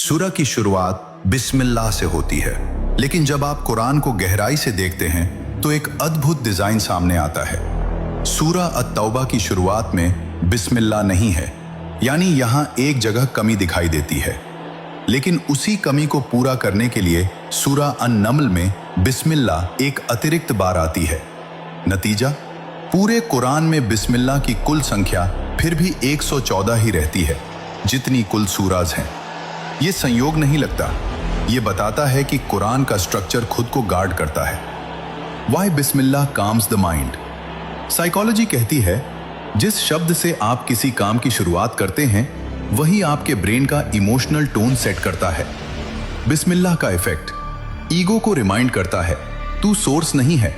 सूरह की शुरुआत बिस्मिल्लाह से होती है, लेकिन जब आप कुरान को गहराई से देखते हैं तो एक अद्भुत डिजाइन सामने आता है। सूरह अत-तौबा की शुरुआत में बिस्मिल्लाह नहीं है, यानी यहां एक जगह कमी दिखाई देती है, लेकिन उसी कमी को पूरा करने के लिए सूरह अन-नम्ल में बिस्मिल्लाह एक अतिरिक्त बार आती है। नतीजा, पूरे कुरान में बिस्मिल्लाह की कुल संख्या फिर भी 114 ही रहती है, जितनी कुल सूराज हैं। ये संयोग नहीं लगता, ये बताता है कि कुरान का स्ट्रक्चर खुद को गार्ड करता है। वाई बिस्मिल्लाह काम्स द माइंड। साइकोलॉजी कहती है, जिस शब्द से आप किसी काम की शुरुआत करते हैं वही आपके ब्रेन का इमोशनल टोन सेट करता है। बिस्मिल्लाह का इफेक्ट ईगो को रिमाइंड करता है तू सोर्स नहीं है,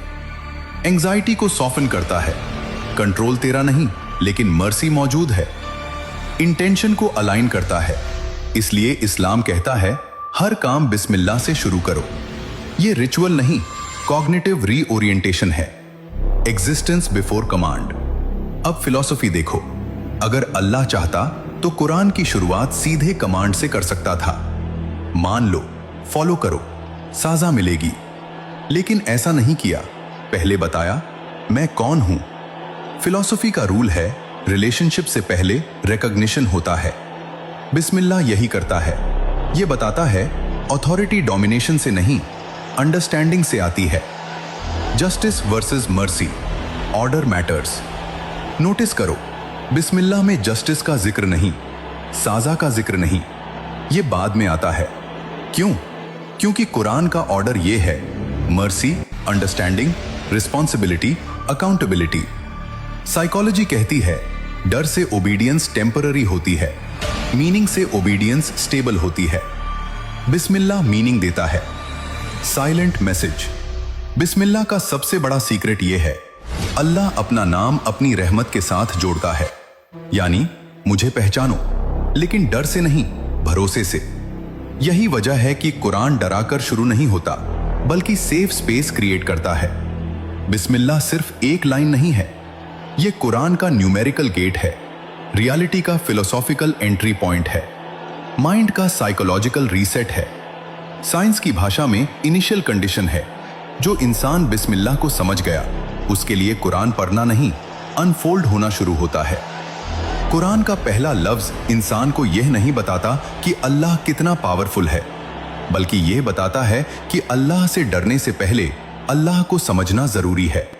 एंजाइटी को सॉफन करता है कंट्रोल तेरा नहीं लेकिन मर्सी मौजूद है, इंटेंशन को अलाइन करता है, इसलिए इस्लाम कहता है हर काम बिस्मिल्लाह से शुरू करो। ये रिचुअल नहीं, कॉग्निटिव रीओरिएंटेशन है, एग्जिस्टेंस बिफोर कमांड। अब फिलॉसफी देखो, अगर अल्लाह चाहता तो कुरान की शुरुआत सीधे कमांड से कर सकता था, मान लो, फॉलो करो, साजा मिलेगी, लेकिन ऐसा नहीं किया। पहले बताया मैं कौन हूं। फिलॉसफी का रूल है रिलेशनशिप से पहले रिकॉग्निशन होता है। बिस्मिल्लाह यही करता है, ये बताता है अथॉरिटी डोमिनेशन से नहीं, अंडरस्टैंडिंग से आती है। Justice versus mercy, order matters. Notice करो, बिस्मिल्लाह में जस्टिस का जिक्र नहीं, साजा का जिक्र नहीं, ये बाद में आता है। क्यों? क्योंकि कुरान का ऑर्डर ये है, mercy, understanding, responsibility, accountability. Psychology कहती है डर से ओबीडियंस टेम्पररी होती है, मीनिंग से ओबीडियंस स्टेबल होती है। बिस्मिल्लाह मीनिंग देता है। Silent message. बिस्मिल्लाह का सबसे बड़ा सीक्रेट यह है, अल्लाह अपना नाम अपनी रहमत के साथ जोड़ता है, यानी मुझे पहचानो, लेकिन डर से नहीं, भरोसे से। यही वजह है कि कुरान डराकर शुरू नहीं होता, बल्कि सेफ स्पेस क्रिएट करता है। बिस्मिल्लाह सिर्फ एक लाइन नहीं है, यह कुरान का न्यूमेरिकल गेट है, रियलिटी का फिलोसॉफिकल एंट्री पॉइंट है, माइंड का साइकोलॉजिकल रीसेट है, साइंस की भाषा में इनिशियल कंडीशन है। जो इंसान बिस्मिल्लाह को समझ गया, उसके लिए कुरान पढ़ना नहीं, अनफोल्ड होना शुरू होता है। कुरान का पहला लफ्ज इंसान को यह नहीं बताता कि अल्लाह कितना पावरफुल है, बल्कि यह बताता है कि अल्लाह से डरने से पहले अल्लाह को समझना जरूरी है।